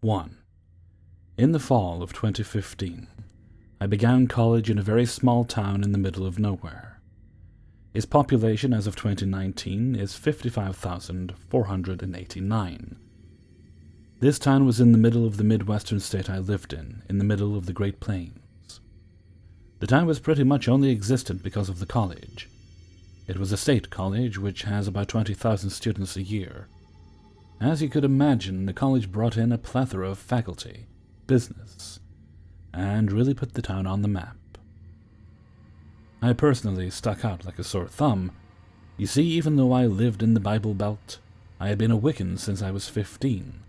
1. In the fall of 2015, I began college in a very small town in the middle of nowhere. Its population as of 2019 is 55,489. This town was in the middle of the Midwestern state I lived in the middle of the Great Plains. The town was pretty much only existent because of the college. It was a state college which has about 20,000 students a year. As you could imagine, the college brought in a plethora of faculty, business, and really put the town on the map. I personally stuck out like a sore thumb. You see, even though I lived in the Bible Belt, I had been a Wiccan since I was 15.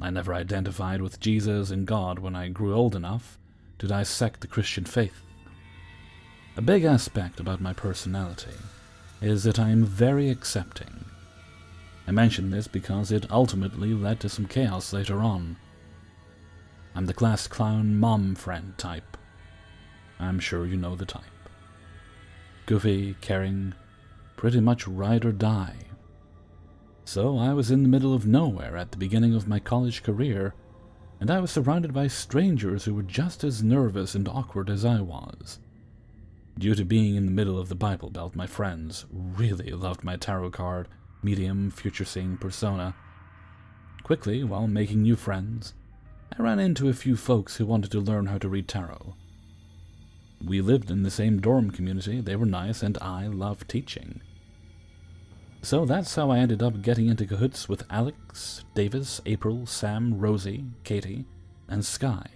I never identified with Jesus and God when I grew old enough to dissect the Christian faith. A big aspect about my personality is that I am very accepting. I mention this because it ultimately led to some chaos later on. I'm the class clown mom friend type. I'm sure you know the type. Goofy, caring, pretty much ride or die. So I was in the middle of nowhere at the beginning of my college career, and I was surrounded by strangers who were just as nervous and awkward as I was. Due to being in the middle of the Bible Belt, my friends really loved my tarot card, medium, future-seeing persona. Quickly, while making new friends, I ran into a few folks who wanted to learn how to read tarot. We lived in the same dorm community, they were nice, and I loved teaching. So that's how I ended up getting into cahoots with Alex, Davis, April, Sam, Rosie, Katie, and Sky.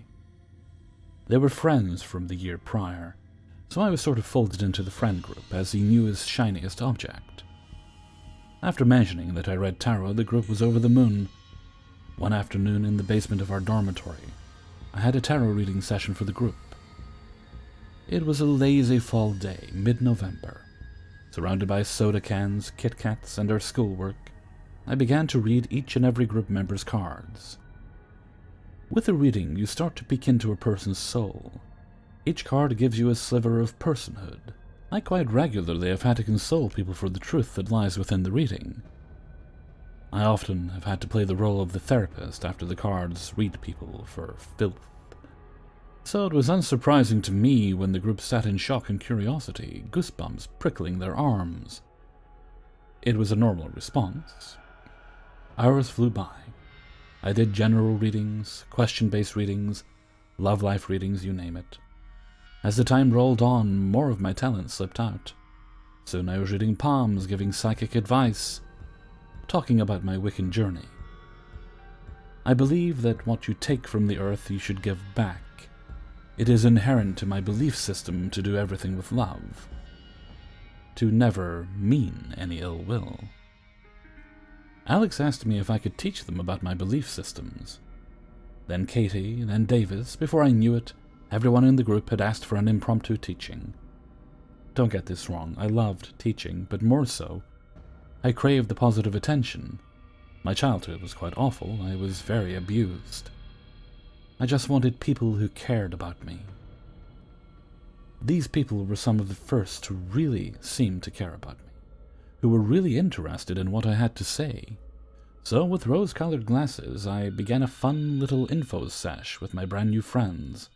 They were friends from the year prior, so I was sort of folded into the friend group as the newest, shiniest object. After mentioning that I read tarot, the group was over the moon. One afternoon in the basement of our dormitory, I had a tarot reading session for the group. It was a lazy fall day, mid-November. Surrounded by soda cans, Kit Kats, and our schoolwork, I began to read each and every group member's cards. With a reading, you start to peek into a person's soul. Each card gives you a sliver of personhood. I quite regularly have had to console people for the truth that lies within the reading. I often have had to play the role of the therapist after the cards read people for filth. So it was unsurprising to me when the group sat in shock and curiosity, goosebumps prickling their arms. It was a normal response. Hours flew by. I did general readings, question-based readings, love life readings, you name it. As the time rolled on, more of my talent slipped out. Soon I was reading palms, giving psychic advice, talking about my Wiccan journey. I believe that what you take from the earth you should give back. It is inherent to my belief system to do everything with love, to never mean any ill will. Alex asked me if I could teach them about my belief systems. Then Katie, then Davis. Before I knew it, everyone in the group had asked for an impromptu teaching. Don't get this wrong, I loved teaching, but more so, I craved the positive attention. My childhood was quite awful, I was very abused. I just wanted people who cared about me. These people were some of the first to really seem to care about me, who were really interested in what I had to say. So with rose-colored glasses, I began a fun little info sesh with my brand new friends.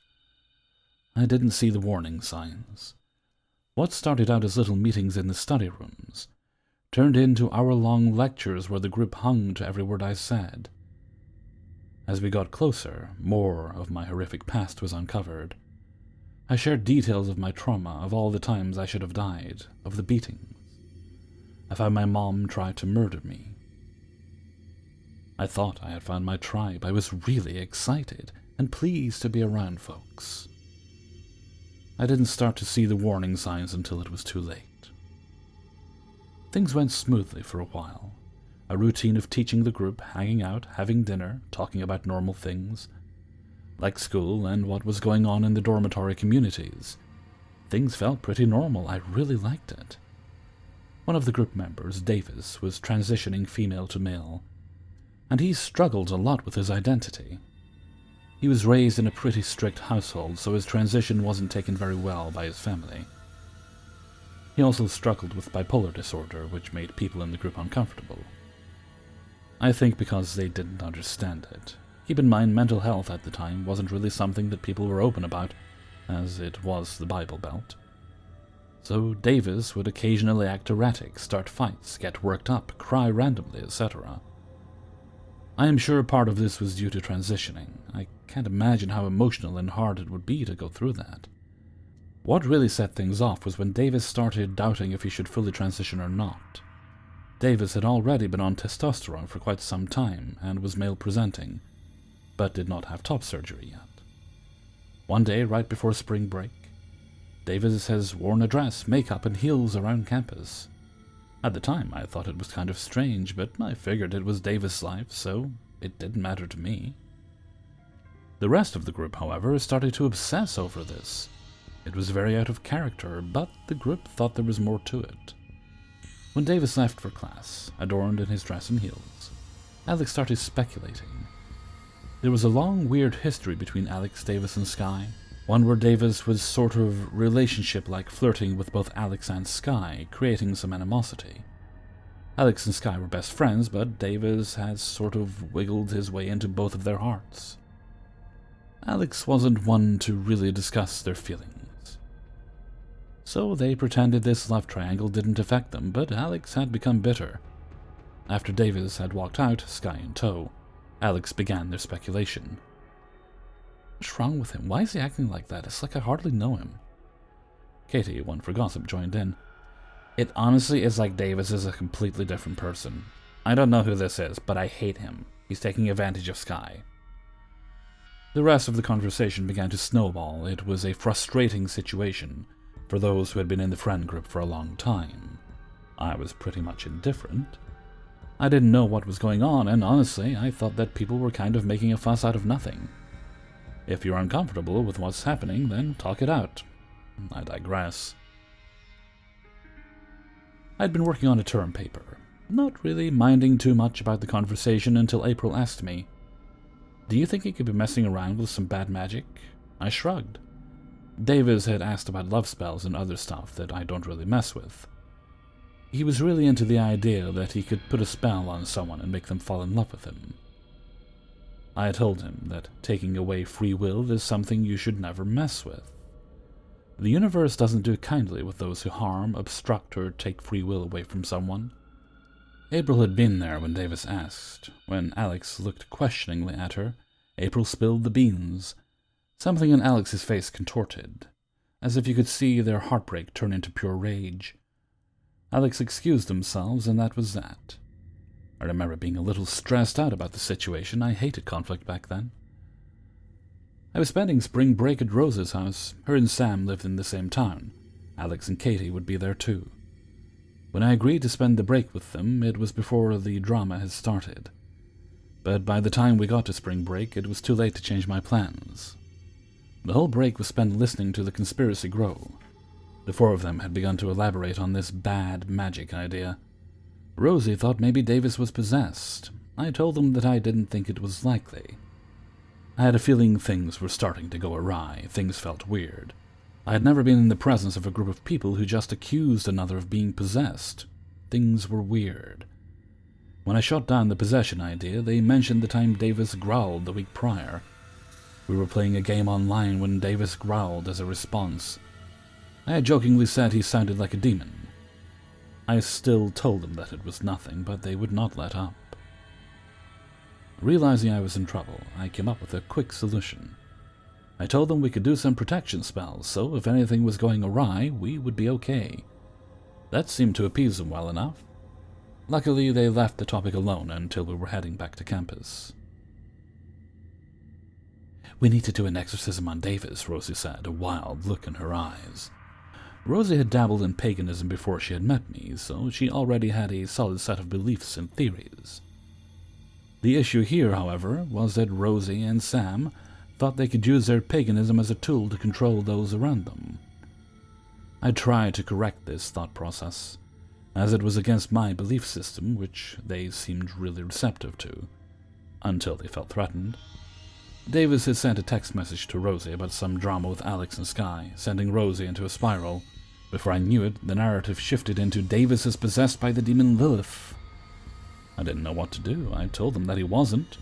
I didn't see the warning signs. What started out as little meetings in the study rooms turned into hour-long lectures where the group hung to every word I said. As we got closer, more of my horrific past was uncovered. I shared details of my trauma, of all the times I should have died, of the beatings, of how my mom tried to murder me. I thought I had found my tribe. I was really excited and pleased to be around folks. I didn't start to see the warning signs until it was too late. Things went smoothly for a while. A routine of teaching the group, hanging out, having dinner, talking about normal things, like school and what was going on in the dormitory communities. Things felt pretty normal. I really liked it. One of the group members, Davis, was transitioning female to male, and he struggled a lot with his identity. He was raised in a pretty strict household, so his transition wasn't taken very well by his family. He also struggled with bipolar disorder, which made people in the group uncomfortable. I think because they didn't understand it. Keep in mind, mental health at the time wasn't really something that people were open about, as it was the Bible Belt. So Davis would occasionally act erratic, start fights, get worked up, cry randomly, etc. I am sure part of this was due to transitioning. I can't imagine how emotional and hard it would be to go through that. What really set things off was when Davis started doubting if he should fully transition or not. Davis had already been on testosterone for quite some time and was male-presenting, but did not have top surgery yet. One day, right before spring break, Davis has worn a dress, makeup, and heels around campus. At the time, I thought it was kind of strange, but I figured it was Davis' life, so it didn't matter to me. The rest of the group, however, started to obsess over this. It was very out of character, but the group thought there was more to it. When Davis left for class, adorned in his dress and heels, Alex started speculating. There was a long, weird history between Alex, Davis, and Sky. One where Davis was sort of relationship-like, flirting with both Alex and Sky, creating some animosity. Alex and Sky were best friends, but Davis had sort of wiggled his way into both of their hearts. Alex wasn't one to really discuss their feelings. So they pretended this love triangle didn't affect them, but Alex had become bitter. After Davis had walked out, Sky in tow, Alex began their speculation. What's wrong with him? Why is he acting like that? It's like I hardly know him. Katie, one for gossip, joined in. It honestly is like Davis is a completely different person. I don't know who this is, but I hate him. He's taking advantage of Sky. The rest of the conversation began to snowball. It was a frustrating situation for those who had been in the friend group for a long time. I was pretty much indifferent. I didn't know what was going on, and honestly, I thought that people were kind of making a fuss out of nothing. If you're uncomfortable with what's happening, then talk it out. I digress. I'd been working on a term paper, not really minding too much about the conversation until April asked me, "Do you think he could be messing around with some bad magic?" I shrugged. Davis had asked about love spells and other stuff that I don't really mess with. He was really into the idea that he could put a spell on someone and make them fall in love with him. I told him that taking away free will is something you should never mess with. The universe doesn't do kindly with those who harm, obstruct, or take free will away from someone. April had been there when Davis asked. When Alex looked questioningly at her, April spilled the beans. Something in Alex's face contorted, as if you could see their heartbreak turn into pure rage. Alex excused themselves, and that was that. I remember being a little stressed out about the situation. I hated conflict back then. I was spending spring break at Rose's house. Her and Sam lived in the same town. Alex and Katie would be there too. When I agreed to spend the break with them, it was before the drama had started. But by the time we got to spring break, it was too late to change my plans. The whole break was spent listening to the conspiracy grow. The four of them had begun to elaborate on this bad magic idea. Rosie thought maybe Davis was possessed. I told them that I didn't think it was likely. I had a feeling things were starting to go awry. Things felt weird. I had never been in the presence of a group of people who just accused another of being possessed. Things were weird. When I shot down the possession idea, they mentioned the time Davis growled the week prior. We were playing a game online when Davis growled as a response. I had jokingly said he sounded like a demon. I still told them that it was nothing, but they would not let up. Realizing I was in trouble, I came up with a quick solution. I told them we could do some protection spells, so if anything was going awry, we would be okay. That seemed to appease them well enough. Luckily, they left the topic alone until we were heading back to campus. "We need to do an exorcism on Davis," Rosie said, a wild look in her eyes. Rosie had dabbled in paganism before she had met me, so she already had a solid set of beliefs and theories. The issue here, however, was that Rosie and Sam thought they could use their paganism as a tool to control those around them. I tried to correct this thought process, as it was against my belief system, which they seemed really receptive to, until they felt threatened. Davis had sent a text message to Rosie about some drama with Alex and Sky, sending Rosie into a spiral. Before I knew it, the narrative shifted into Davis is possessed by the demon Lilith. I didn't know what to do. I told them that he wasn't.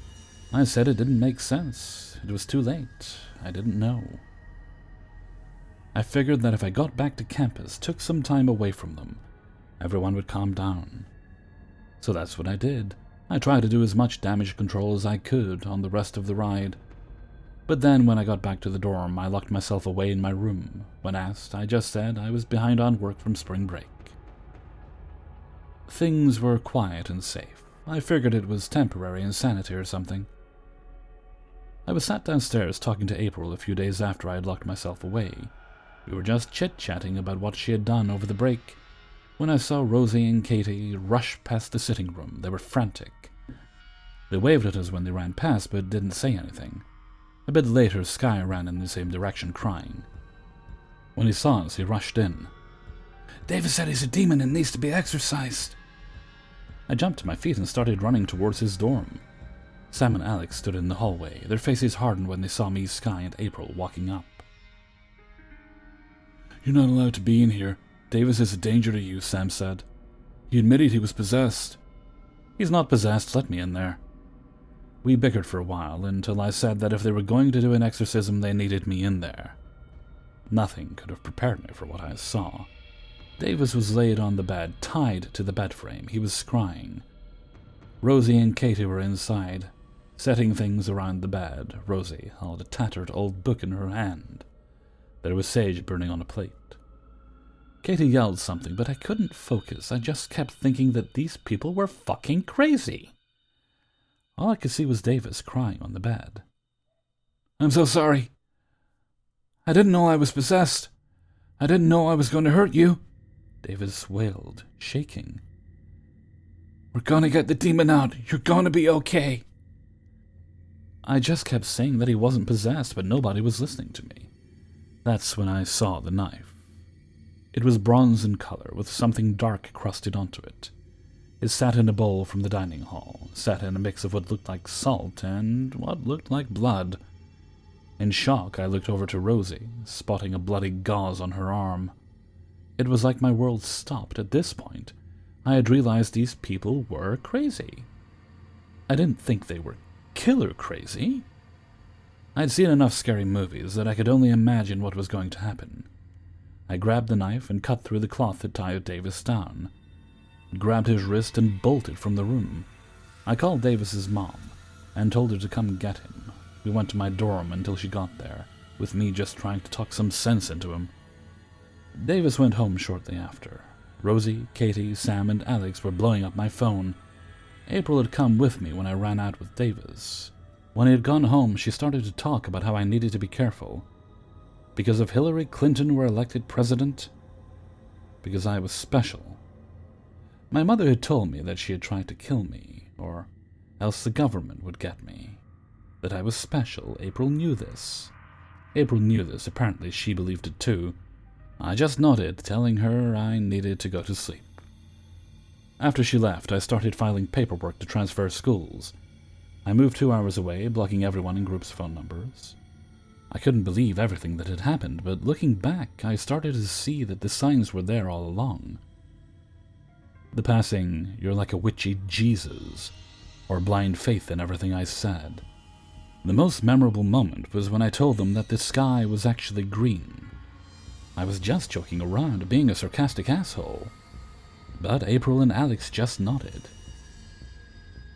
I said it didn't make sense. It was too late. I didn't know. I figured that if I got back to campus, took some time away from them, everyone would calm down. So that's what I did. I tried to do as much damage control as I could on the rest of the ride. But then when I got back to the dorm, I locked myself away in my room. When asked, I just said I was behind on work from spring break. Things were quiet and safe. I figured it was temporary insanity or something. I was sat downstairs talking to April a few days after I had locked myself away. We were just chit-chatting about what she had done over the break, when I saw Rosie and Katie rush past the sitting room. They were frantic. They waved at us when they ran past, but didn't say anything. A bit later, Sky ran in the same direction, crying. When he saw us, he rushed in. "Davis said he's a demon and needs to be exorcised." I jumped to my feet and started running towards his dorm. Sam and Alex stood in the hallway. Their faces hardened when they saw me, Sky, and April walking up. "You're not allowed to be in here. Davis is a danger to you," Sam said. "He admitted he was possessed." "He's not possessed. Let me in there." We bickered for a while until I said that if they were going to do an exorcism, they needed me in there. Nothing could have prepared me for what I saw. Davis was laid on the bed, tied to the bed frame. He was crying. Rosie and Katie were inside, setting things around the bed. Rosie held a tattered old book in her hand. There was sage burning on a plate. Katie yelled something, but I couldn't focus. I just kept thinking that these people were fucking crazy. All I could see was Davis crying on the bed. "I'm so sorry. I didn't know I was possessed. I didn't know I was going to hurt you," Davis wailed, shaking. "We're gonna get the demon out. You're gonna be okay." I just kept saying that he wasn't possessed, but nobody was listening to me. That's when I saw the knife. It was bronze in color, with something dark crusted onto it. It sat in a bowl from the dining hall, sat in a mix of what looked like salt and what looked like blood. In shock, I looked over to Rosie, spotting a bloody gauze on her arm. It was like my world stopped. At this point, I had realized these people were crazy. I didn't think they were killer crazy. I'd seen enough scary movies that I could only imagine what was going to happen. I grabbed the knife and cut through the cloth that tied Davis down. Grabbed his wrist and bolted from the room. I called Davis's mom and told her to come get him. We went to my dorm until she got there, with me just trying to talk some sense into him. Davis went home shortly after. Rosie, Katie, Sam, and Alex were blowing up my phone. April had come with me when I ran out with Davis. When he had gone home, she started to talk about how I needed to be careful. Because if Hillary Clinton were elected president? Because I was special. My mother had told me that she had tried to kill me, or else the government would get me. That I was special. April knew this. Apparently she believed it too. I just nodded, telling her I needed to go to sleep. After she left, I started filing paperwork to transfer schools. I moved 2 hours away, blocking everyone in group's phone numbers. I couldn't believe everything that had happened, but looking back, I started to see that the signs were there all along. The passing, "You're like a witchy Jesus," or blind faith in everything I said. The most memorable moment was when I told them that the sky was actually green. I was just joking around, being a sarcastic asshole. But April and Alex just nodded.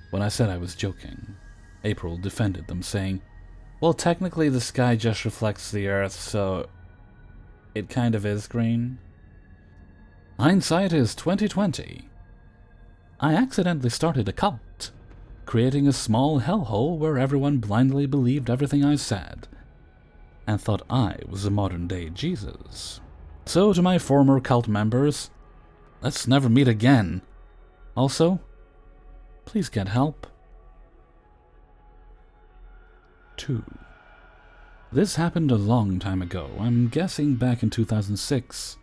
When I said I was joking, April defended them, saying, "Well, technically the sky just reflects the earth, so it kind of is green." Hindsight is 20/20. I accidentally started a cult, creating a small hellhole where everyone blindly believed everything I said, and thought I was a modern-day Jesus. So to my former cult members, let's never meet again. Also, please get help. 2. This happened a long time ago. I'm guessing back in 2006.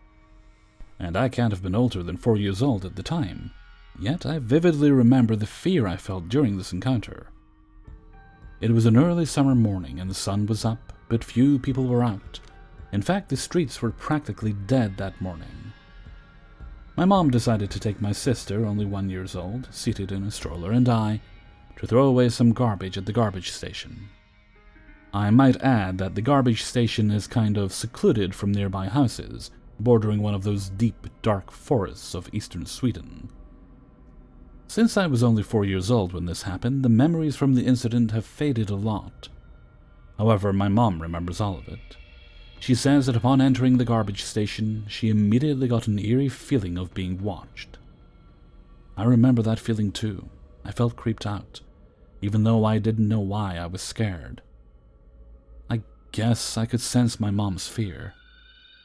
And I can't have been older than 4 years old at the time. Yet I vividly remember the fear I felt during this encounter. It was an early summer morning and the sun was up, but few people were out. In fact, the streets were practically dead that morning. My mom decided to take my sister, only 1 year old, seated in a stroller, and I, to throw away some garbage at the garbage station. I might add that the garbage station is kind of secluded from nearby houses, bordering one of those deep, dark forests of eastern Sweden. Since I was only 4 years old when this happened, the memories from the incident have faded a lot. However, my mom remembers all of it. She says that upon entering the garbage station, she immediately got an eerie feeling of being watched. I remember that feeling too. I felt creeped out, even though I didn't know why I was scared. I guess I could sense my mom's fear.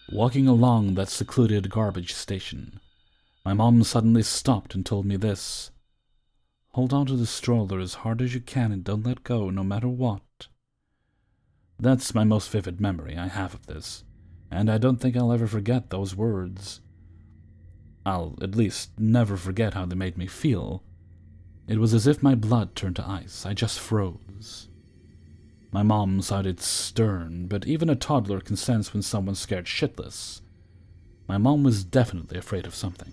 Walking along that secluded garbage station, my mom suddenly stopped and told me this: "Hold on to the stroller as hard as you can and don't let go, no matter what." That's my most vivid memory I have of this, and I don't think I'll ever forget those words. I'll at least never forget how they made me feel. It was as if my blood turned to ice. I just froze. My mom sounded stern, but even a toddler can sense when someone's scared shitless. My mom was definitely afraid of something.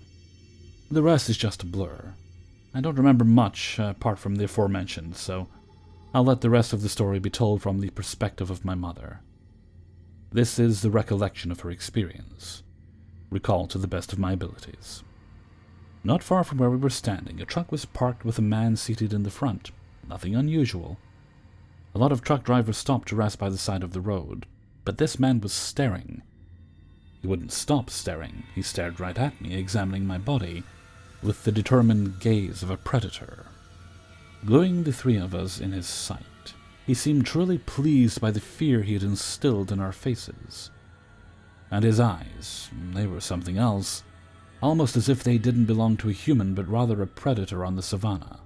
The rest is just a blur. I don't remember much apart from the aforementioned, so I'll let the rest of the story be told from the perspective of my mother. This is the recollection of her experience, recalled to the best of my abilities. Not far from where we were standing, a truck was parked with a man seated in the front. Nothing unusual. A lot of truck drivers stopped to rest by the side of the road, but this man was staring. He wouldn't stop staring. He stared right at me, examining my body, with the determined gaze of a predator. Gluing the three of us in his sight, he seemed truly pleased by the fear he had instilled in our faces. And his eyes, they were something else, almost as if they didn't belong to a human but rather a predator on the savannah.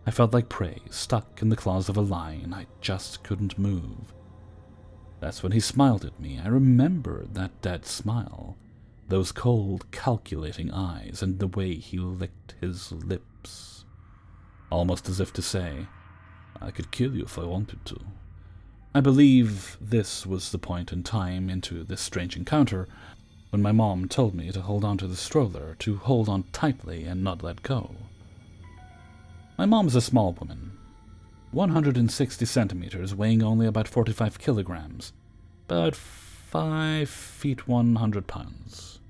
I felt like prey, stuck in the claws of a lion. I just couldn't move. That's when he smiled at me. I remember that dead smile, those cold, calculating eyes, and the way he licked his lips. Almost as if to say, "I could kill you if I wanted to." I believe this was the point in time into this strange encounter when my mom told me to hold on to the stroller, to hold on tightly and not let go. My mom's a small woman, 160 centimeters, weighing only about 45 kilograms, about 5 feet 100 pounds.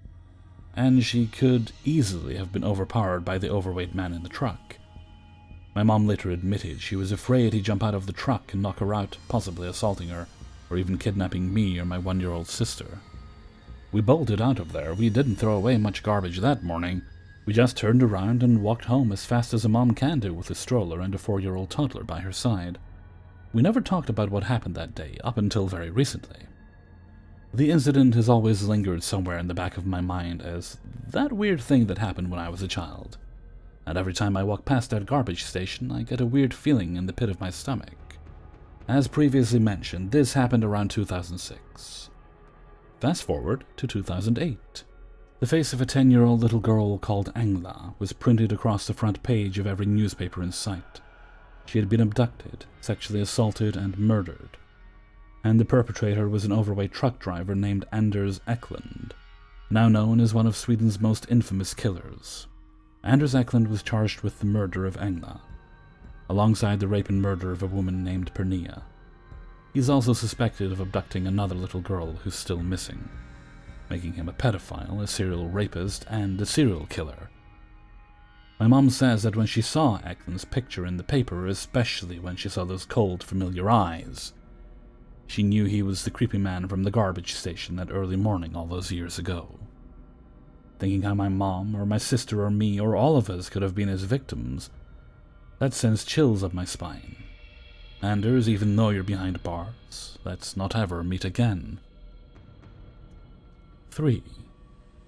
And she could easily have been overpowered by the overweight man in the truck. My mom later admitted she was afraid he'd jump out of the truck and knock her out, possibly assaulting her, or even kidnapping me or my 1-year-old sister. We bolted out of there. We didn't throw away much garbage that morning. We just turned around and walked home as fast as a mom can do with a stroller and a 4-year-old toddler by her side. We never talked about what happened that day, up until very recently. The incident has always lingered somewhere in the back of my mind as that weird thing that happened when I was a child. And every time I walk past that garbage station, I get a weird feeling in the pit of my stomach. As previously mentioned, this happened around 2006. Fast forward to 2008. The face of a 10-year-old little girl called Angla was printed across the front page of every newspaper in sight. She had been abducted, sexually assaulted, and murdered. And the perpetrator was an overweight truck driver named Anders Eklund, now known as one of Sweden's most infamous killers. Anders Eklund was charged with the murder of Angla, alongside the rape and murder of a woman named Pernia. He's also suspected of abducting another little girl who's still missing, making him a pedophile, a serial rapist, and a serial killer. My mom says that when she saw Eklund's picture in the paper, especially when she saw those cold, familiar eyes, she knew he was the creepy man from the garbage station that early morning all those years ago. Thinking how my mom, or my sister, or me, or all of us could have been his victims, that sends chills up my spine. Anders, even though you're behind bars, let's not ever meet again. 3.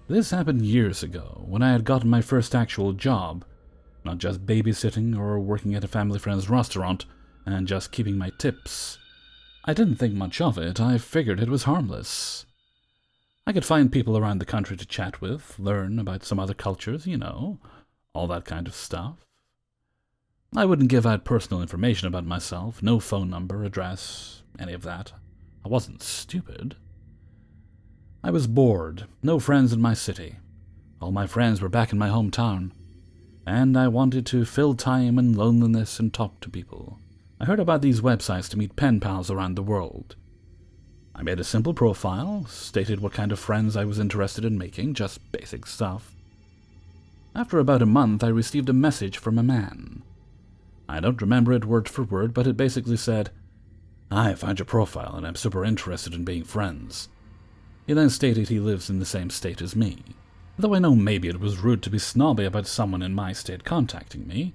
This happened years ago, when I had gotten my first actual job, not just babysitting or working at a family friend's restaurant and just keeping my tips. I didn't think much of it. I figured it was harmless. I could find people around the country to chat with, learn about some other cultures, all that kind of stuff. I wouldn't give out personal information about myself, no phone number, address, any of that. I wasn't stupid. I was bored, no friends in my city. All my friends were back in my hometown. and I wanted to fill time and loneliness and talk to people. I heard about these websites to meet pen pals around the world. I made a simple profile, stated what kind of friends I was interested in making, just basic stuff. After about a month, I received a message from a man. I don't remember it word for word, but it basically said, "I found your profile and I'm super interested in being friends." He then stated he lives in the same state as me. Though I know maybe it was rude to be snobby about someone in my state contacting me,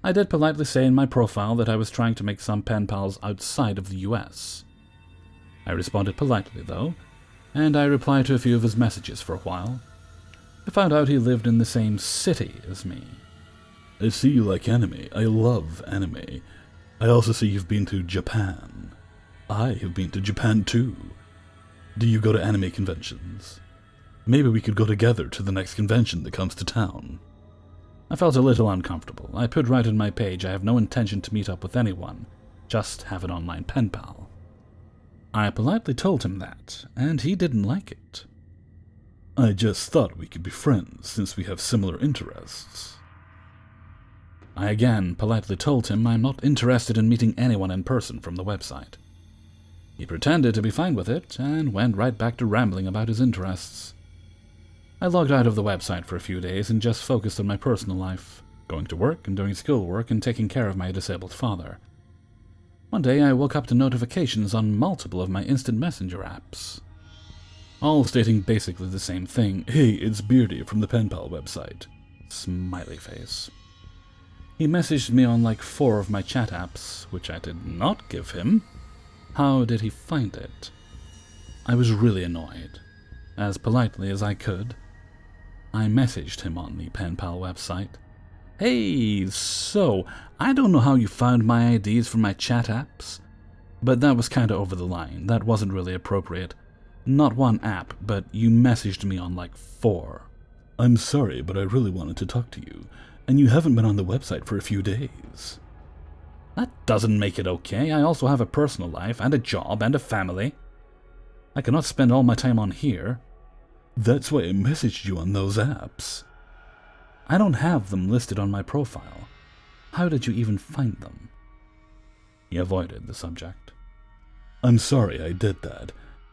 I did politely say in my profile that I was trying to make some pen pals outside of the US. I responded politely, though, and I replied to a few of his messages for a while. I found out he lived in the same city as me. "I see you like anime. I love anime. I also see you've been to Japan. I have been to Japan too. Do you go to anime conventions? Maybe we could go together to the next convention that comes to town." I felt a little uncomfortable. I put right in my page I have no intention to meet up with anyone, just have an online pen pal. I politely told him that, and he didn't like it. "I just thought we could be friends since we have similar interests." I again politely told him I'm not interested in meeting anyone in person from the website. He pretended to be fine with it and went right back to rambling about his interests. I logged out of the website for a few days and just focused on my personal life, going to work and doing schoolwork and taking care of my disabled father. One day I woke up to notifications on multiple of my instant messenger apps, all stating basically the same thing. "Hey, it's Beardy from the Pen Pal website." Smiley face. He messaged me on like 4 of my chat apps, which I did not give him. How did he find it? I was really annoyed. As politely as I could, I messaged him on the Pen Pal website. "Hey, so, I don't know how you found my IDs from my chat apps, but that was kinda over the line. That wasn't really appropriate. Not one app, but you messaged me on like 4. I'm sorry, but I really wanted to talk to you, and you haven't been on the website for a few days." That doesn't make it okay. I also have a personal life, and a job, and a family. I cannot spend all my time on here. "That's why I messaged you on those apps." I don't have them listed on my profile. How did you even find them? He avoided the subject. "I'm sorry I did that.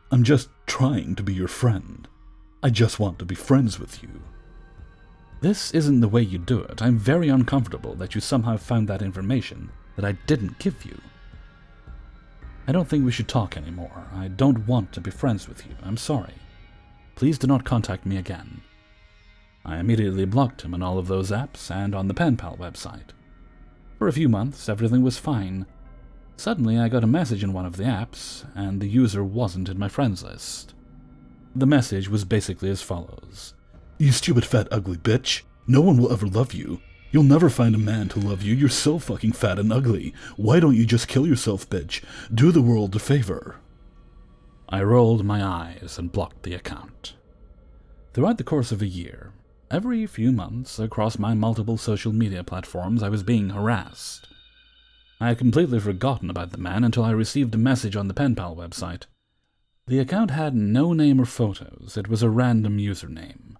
I'm just trying to be your friend. I just want to be friends with you." This isn't the way you do it. I'm very uncomfortable that you somehow found that information that I didn't give you. I don't think we should talk anymore. I don't want to be friends with you. I'm sorry. Please do not contact me again. I immediately blocked him on all of those apps and on the Pen Pal website. For a few months, everything was fine. Suddenly, I got a message in one of the apps, and the user wasn't in my friends list. The message was basically as follows. "You stupid fat ugly bitch. No one will ever love you. You'll never find a man to love you. You're so fucking fat and ugly. Why don't you just kill yourself, bitch? Do the world a favor." I rolled my eyes and blocked the account. Throughout the course of a year, every few months, across my multiple social media platforms, I was being harassed. I had completely forgotten about the man until I received a message on the Pen Pal website. The account had no name or photos. It was a random username.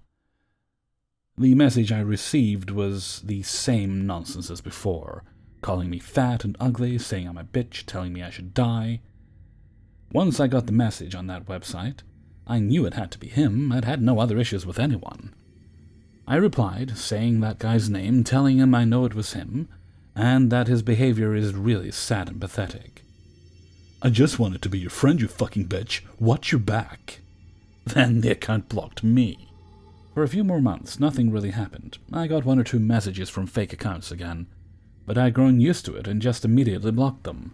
The message I received was the same nonsense as before, calling me fat and ugly, saying I'm a bitch, telling me I should die. Once I got the message on that website, I knew it had to be him. I'd had no other issues with anyone. I replied, saying that guy's name, telling him I know it was him, and that his behavior is really sad and pathetic. "I just wanted to be your friend, you fucking bitch. Watch your back." Then the account blocked me. For a few more months, nothing really happened. I got 1 or 2 messages from fake accounts again, but I'd grown used to it and just immediately blocked them.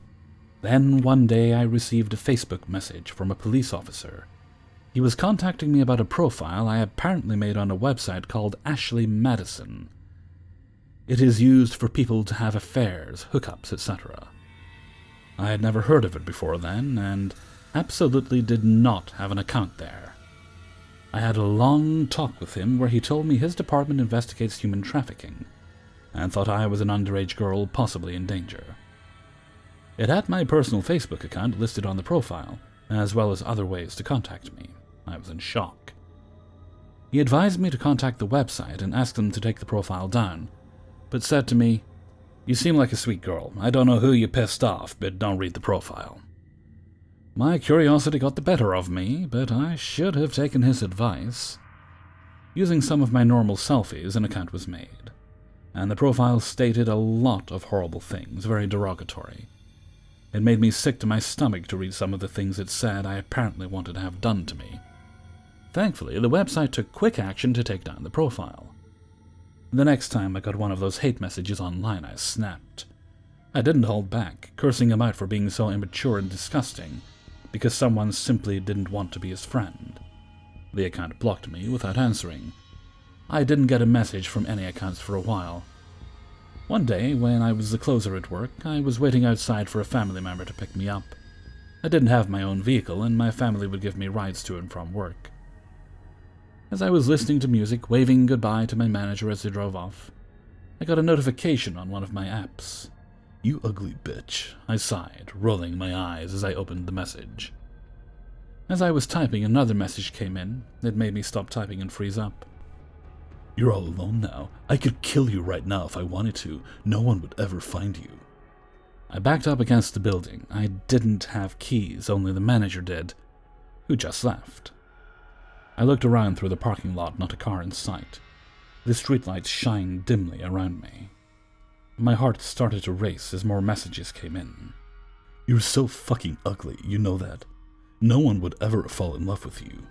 Then one day I received a Facebook message from a police officer. He was contacting me about a profile I apparently made on a website called Ashley Madison. It is used for people to have affairs, hookups, etc. I had never heard of it before then, and absolutely did not have an account there. I had a long talk with him where he told me his department investigates human trafficking, and thought I was an underage girl possibly in danger. It had my personal Facebook account listed on the profile, as well as other ways to contact me. I was in shock. He advised me to contact the website and ask them to take the profile down, but said to me, "You seem like a sweet girl. I don't know who you pissed off, but don't read the profile." My curiosity got the better of me, but I should have taken his advice. Using some of my normal selfies, an account was made, and the profile stated a lot of horrible things, very derogatory. It made me sick to my stomach to read some of the things it said I apparently wanted to have done to me. Thankfully, the website took quick action to take down the profile. The next time I got one of those hate messages online, I snapped. I didn't hold back, cursing him out for being so immature and disgusting, because someone simply didn't want to be his friend. The account blocked me without answering. I didn't get a message from any accounts for a while. One day, when I was the closer at work, I was waiting outside for a family member to pick me up. I didn't have my own vehicle, and my family would give me rides to and from work. As I was listening to music, waving goodbye to my manager as they drove off, I got a notification on one of my apps. "You ugly bitch," I sighed, rolling my eyes as I opened the message. As I was typing, another message came in. It made me stop typing and freeze up. "You're all alone now. I could kill you right now if I wanted to. No one would ever find you." I backed up against the building. I didn't have keys, only the manager did, who just left. I looked around through the parking lot, not a car in sight. The streetlights shined dimly around me. My heart started to race as more messages came in. "You're so fucking ugly, you know that. No one would ever fall in love with you.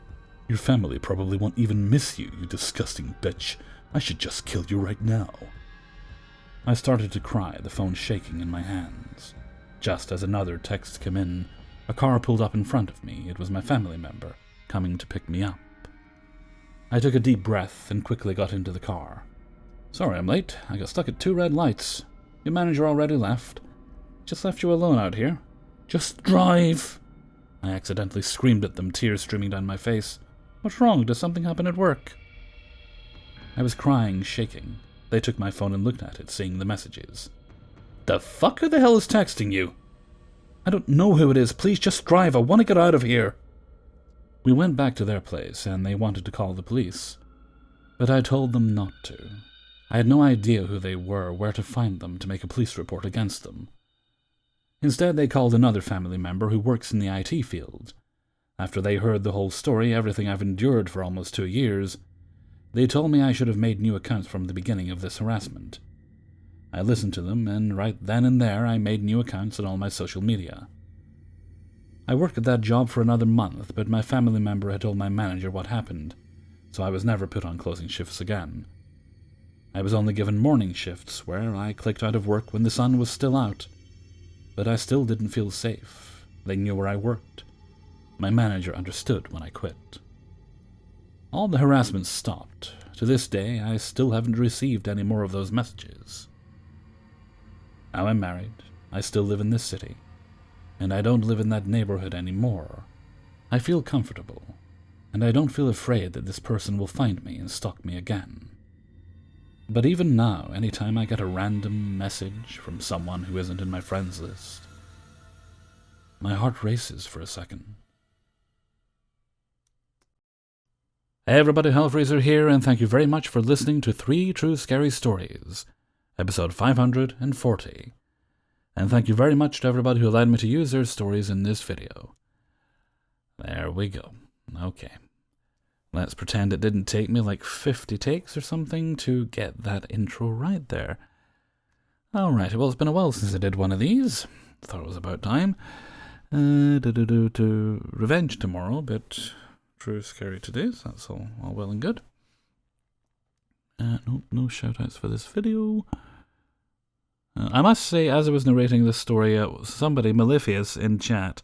Your family probably won't even miss you, you disgusting bitch. I should just kill you right now." I started to cry, the phone shaking in my hands. Just as another text came in, a car pulled up in front of me. It was my family member, coming to pick me up. I took a deep breath and quickly got into the car. "Sorry I'm late. I got stuck at 2 red lights. Your manager already left. Just left you alone out here. Just drive!" I accidentally screamed at them, tears streaming down my face. "What's wrong? Did something happen at work?" I was crying, shaking. They took my phone and looked at it, seeing the messages. "The fuck? Who the hell is texting you?" "I don't know who it is. Please just drive. I want to get out of here." We went back to their place, and they wanted to call the police. But I told them not to. I had no idea who they were, where to find them to make a police report against them. Instead, they called another family member who works in the IT field. After they heard the whole story, everything I've endured for almost 2 years, they told me I should have made new accounts from the beginning of this harassment. I listened to them, and right then and there I made new accounts on all my social media. I worked at that job for another month, but my family member had told my manager what happened, so I was never put on closing shifts again. I was only given morning shifts, where I clicked out of work when the sun was still out. But I still didn't feel safe. They knew where I worked. My manager understood when I quit. All the harassment stopped. To this day, I still haven't received any more of those messages. Now I'm married. I still live in this city. And I don't live in that neighborhood anymore. I feel comfortable, and I don't feel afraid that this person will find me and stalk me again. But even now, anytime I get a random message from someone who isn't in my friends list, my heart races for a second. Hey everybody, Hellfreezer here, and thank you very much for listening to 3 True Scary Stories, episode 540. And thank you very much to everybody who allowed me to use their stories in this video. There we go. Okay. Let's pretend it didn't take me like 50 takes or something to get that intro right there. Alright, well, it's been a while since I did one of these. Thought it was about time. Revenge tomorrow, but True Scary today, so that's all well and good. No shout-outs for this video. I must say, as I was narrating this story, somebody, Malefius, in chat,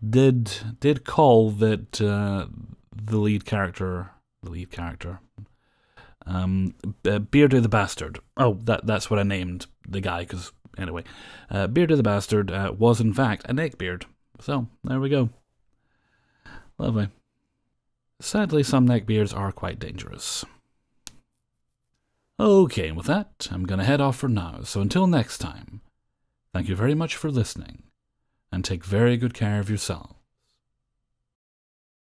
did call that the lead character, Beardy the Bastard. Oh, that's what I named the guy, because, anyway, Beardy the Bastard was, in fact, a neckbeard. So, there we go. Lovely. Sadly, some neckbeards are quite dangerous. Okay, and with that, I'm going to head off for now, so until next time, thank you very much for listening, and take very good care of yourself.